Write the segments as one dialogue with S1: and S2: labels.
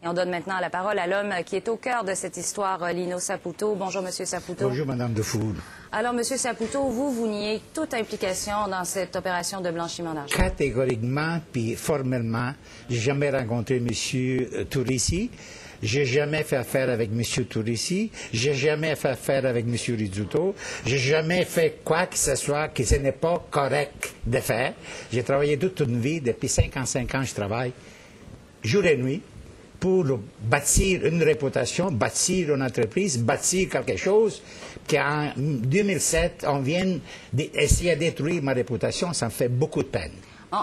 S1: Et on donne maintenant la parole à l'homme qui est au cœur de cette histoire, Lino Saputo. Bonjour, Monsieur Saputo.
S2: Bonjour, Madame Dufour.
S1: Alors, Monsieur Saputo, vous niez toute implication dans cette opération de blanchiment d'argent.
S2: Catégoriquement, puis formellement, j'ai jamais rencontré Monsieur Tourissi. J'ai jamais fait affaire avec M. Tourissi. J'ai jamais fait affaire avec M. Rizzuto. J'ai jamais fait quoi que ce soit que ce n'est pas correct de faire. J'ai travaillé toute une vie. Depuis 55 ans, je travaille jour et nuit pour bâtir une réputation, bâtir une entreprise, bâtir quelque chose qu'en 2007, on vient d'essayer de détruire ma réputation. Ça me fait beaucoup de peine.
S1: Bon,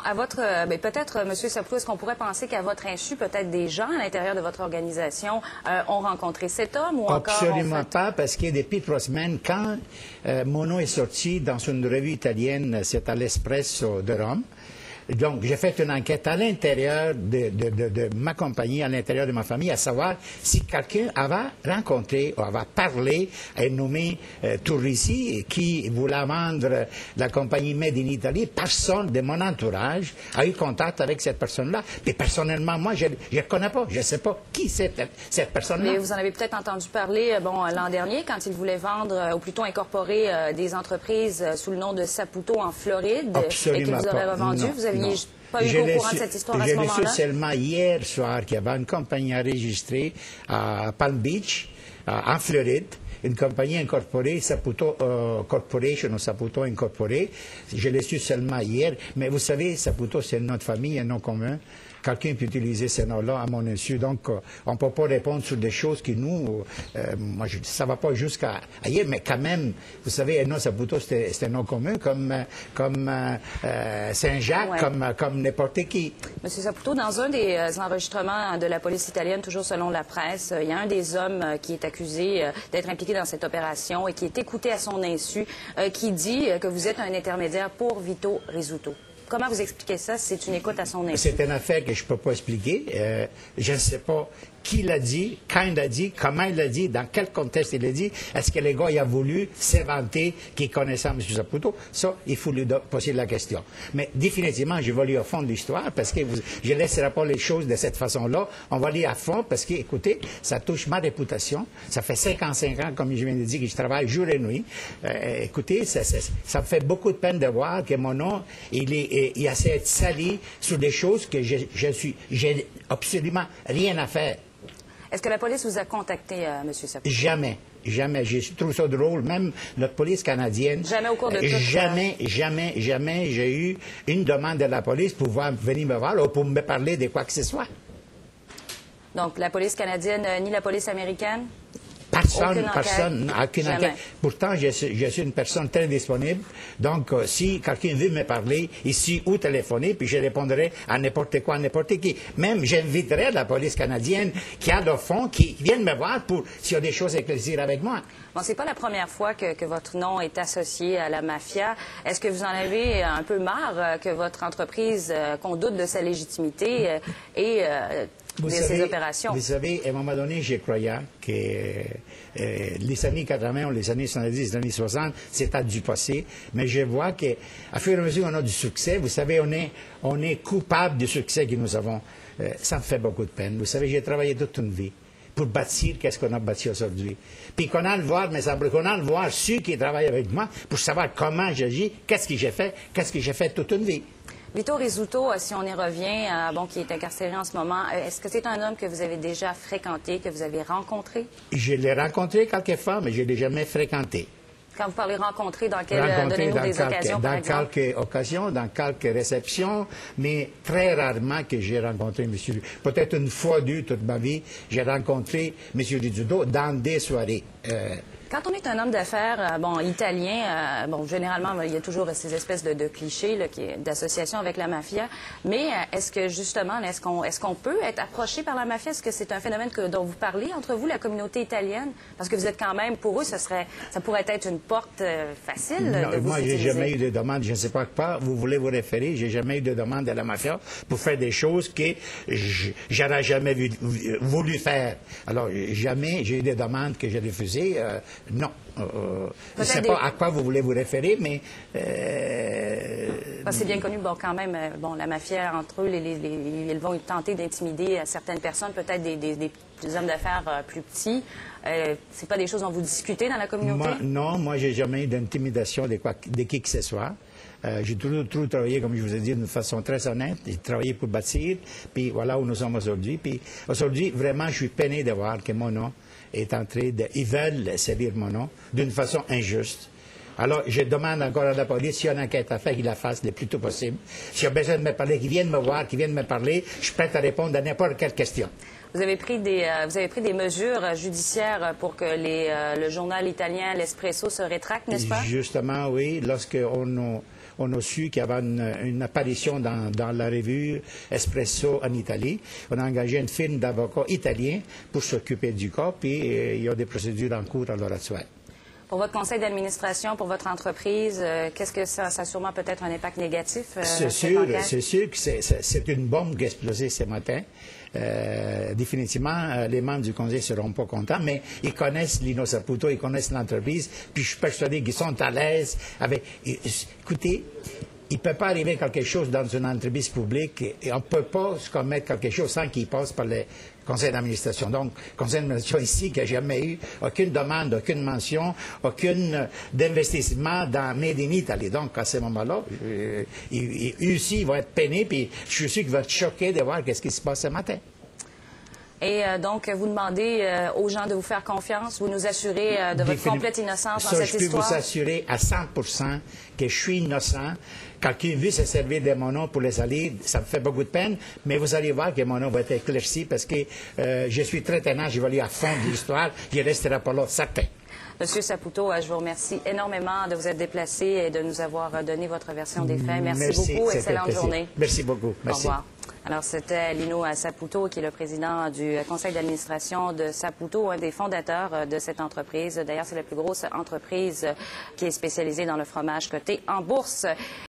S1: peut-être, M. Saputo, est-ce qu'on pourrait penser qu'à votre insu, peut-être des gens à l'intérieur de votre organisation ont rencontré cet homme ou encore...
S2: Absolument pas, parce que depuis 3 semaines, quand mon nom est sorti dans une revue italienne, c'est à l'Espresso de Rome. Donc, j'ai fait une enquête à l'intérieur de ma compagnie, à l'intérieur de ma famille, à savoir si quelqu'un avait rencontré ou avait parlé à un nommé Tourissi qui voulait vendre la compagnie Made in Italy. Personne de mon entourage a eu contact avec cette personne-là. Et personnellement, moi, je ne connais pas. Je ne sais pas qui c'est cette personne-là.
S1: Mais vous en avez peut-être entendu parler l'an dernier, quand il voulait vendre, ou plutôt incorporer des entreprises sous le nom de Saputo en Floride.
S2: Absolument
S1: et qu'il vous aurait revendu.
S2: Non.
S1: Vous aviez pas eu au courant de cette histoire à ce moment-là?
S2: Je l'ai su seulement hier soir qu'il y avait une compagnie enregistrée à Palm Beach, en Floride, une compagnie incorporée, Saputo Corporation ou Saputo Incorporé. Je l'ai su seulement hier. Mais vous savez, Saputo, c'est un nom de famille, un nom commun. Quelqu'un peut utiliser ce nom-là à mon insu. Donc, on ne peut pas répondre sur des choses qui nous... ça ne va pas jusqu'à ailleurs, mais quand même, vous savez, un nom Saputo, c'est un nom commun, comme Saint-Jacques, comme n'importe qui.
S1: Monsieur Saputo, dans un des enregistrements de la police italienne, toujours selon la presse, il y a un des hommes qui est accusé d'être impliqué dans cette opération et qui est écouté à son insu, qui dit que vous êtes un intermédiaire pour Vito Rizzuto. Comment vous expliquez ça si c'est une écoute à son insu?
S2: C'est une affaire que je ne peux pas expliquer. Je ne sais pas qui l'a dit, quand il l'a dit, comment il l'a dit, dans quel contexte il l'a dit. Est-ce que le gars il a voulu s'inventer qu'il connaissait M. Saputo? Ça, il faut lui poser la question. Mais définitivement, je vais aller au fond de l'histoire parce que je ne laisserai pas les choses de cette façon-là. On va aller à fond parce que, écoutez, ça touche ma réputation. Ça fait 55 ans, comme je viens de dire, que je travaille jour et nuit. Écoutez, ça me fait beaucoup de peine de voir que mon nom, il essaie d'être sali sur des choses que j'ai absolument rien à faire.
S1: Est-ce que la police vous a contacté, M. Saputo?
S2: Jamais. Jamais. Je trouve ça drôle. Même notre police canadienne.
S1: Jamais au cours de tout
S2: jamais j'ai eu une demande de la police pour venir me voir ou pour me parler de quoi que ce soit.
S1: Donc, la police canadienne ni la police américaine?
S2: Aucune enquête. Pourtant, je suis une personne très disponible. Donc, si quelqu'un veut me parler ici ou téléphoner, puis je répondrai à n'importe quoi, à n'importe qui. Même, j'inviterai la police canadienne qui a le fond, qui vienne me voir pour s'il y a des choses à éclaircir avec moi.
S1: Bon, c'est pas la première fois que votre nom est associé à la mafia. Est-ce que vous en avez un peu marre que votre entreprise, qu'on doute de sa légitimité ces opérations?
S2: Vous savez, à un moment donné, je croyais que les années 80 ou les années 70, les années 60, c'était du passé. Mais je vois qu'à fur et à mesure qu'on a du succès, vous savez, on est coupable du succès que nous avons. Ça me fait beaucoup de peine. Vous savez, j'ai travaillé toute une vie pour bâtir qu'est-ce qu'on a bâti aujourd'hui. Puis qu'on a le voir, mais ça qu'on a le voir ceux qui travaillent avec moi pour savoir comment j'agis, qu'est-ce que j'ai fait toute une vie.
S1: Vito Rizzuto, si on y revient, qui est incarcéré en ce moment, est-ce que c'est un homme que vous avez déjà fréquenté, que vous avez rencontré?
S2: Je l'ai rencontré quelques fois, mais je ne l'ai jamais fréquenté.
S1: Quand vous parlez rencontrer, dans quelle donnez-nous des occasions, par exemple?
S2: Dans quelques occasions, dans quelques réceptions, mais très rarement que j'ai rencontré M. Peut-être une fois, deux toute ma vie, j'ai rencontré M. Rizzuto dans des soirées.
S1: Quand on est un homme d'affaires, italien, généralement, il y a toujours ces espèces de clichés d'association avec la mafia. Mais est-ce que, justement, est-ce qu'on peut être approché par la mafia? Est-ce que c'est un phénomène dont vous parlez entre vous, la communauté italienne? Parce que vous êtes quand même, pour eux, ça pourrait être une porte facile de vous
S2: moi,
S1: utiliser.
S2: j'ai jamais eu de demande, je ne sais pas quoi vous voulez vous référer, j'ai jamais eu de demande de la mafia pour faire des choses que j'aurais jamais voulu faire. Alors, jamais j'ai eu des demandes que j'ai refusées. non. Je ne sais pas à quoi vous voulez vous référer, mais...
S1: C'est bien connu, bon, quand même, bon, la mafia, entre eux, ils vont tenter d'intimider certaines personnes, peut-être des hommes d'affaires plus petits. C'est pas des choses dont vous discutez dans la communauté?
S2: Non, moi, j'ai jamais eu d'intimidation de qui que ce soit. J'ai toujours travaillé, comme je vous ai dit, d'une façon très honnête. J'ai travaillé pour bâtir, puis voilà où nous sommes aujourd'hui. Puis aujourd'hui, vraiment, je suis peiné de voir que mon nom est en train de... Ils veulent servir mon nom d'une façon injuste. Alors, je demande encore à la police, s'il y a une enquête à faire, qu'ils la fassent le plus tôt possible. S'il y a besoin de me parler, qu'ils viennent me voir, qu'ils viennent me parler, je suis prêt à répondre à n'importe quelle question.
S1: Vous avez pris des mesures judiciaires pour que le journal italien L'Espresso se rétracte, n'est-ce pas?
S2: Justement, oui. On a su qu'il y avait une apparition dans la revue Espresso en Italie. On a engagé une firme d'avocats italiens pour s'occuper du cas, puis il y a des procédures en cours à l'heure actuelle.
S1: Pour votre conseil d'administration, pour votre entreprise, qu'est-ce que ça a sûrement peut-être un impact négatif?
S2: C'est sûr que c'est une bombe qui a explosé ce matin. Définitivement, les membres du conseil ne seront pas contents, mais ils connaissent Lino Saputo, ils connaissent l'entreprise, puis je suis persuadé qu'ils sont à l'aise avec... Écoutez, il ne peut pas arriver quelque chose dans une entreprise publique et on ne peut pas se commettre quelque chose sans qu'il passe par le conseil d'administration. Donc, le conseil d'administration ici qui n'a jamais eu aucune demande, aucune mention, aucun investissement dans Made in Italy. Donc, à ce moment-là, eux aussi, ils vont être peinés, puis je suis sûr qu'ils vont être choqués de voir ce qui se passe ce matin.
S1: Et donc, vous demandez aux gens de vous faire confiance, vous nous assurez de votre complète innocence dans cette histoire?
S2: Je peux vous assurer à 100% que je suis innocent. Quand quelqu'un veut se servir de mon nom pour les alliés, ça me fait beaucoup de peine, mais vous allez voir que mon nom va être éclairci parce que je suis très ténant, je vais aller à fond de l'histoire, il ne restera pas là, certain.
S1: Monsieur Saputo, je vous remercie énormément de vous être déplacé et de nous avoir donné votre version des faits. Merci beaucoup, excellente journée.
S2: Merci beaucoup. Merci.
S1: Au revoir. Alors, c'était Lino Saputo, qui est le président du conseil d'administration de Saputo, un des fondateurs de cette entreprise. D'ailleurs, c'est la plus grosse entreprise qui est spécialisée dans le fromage coté en bourse.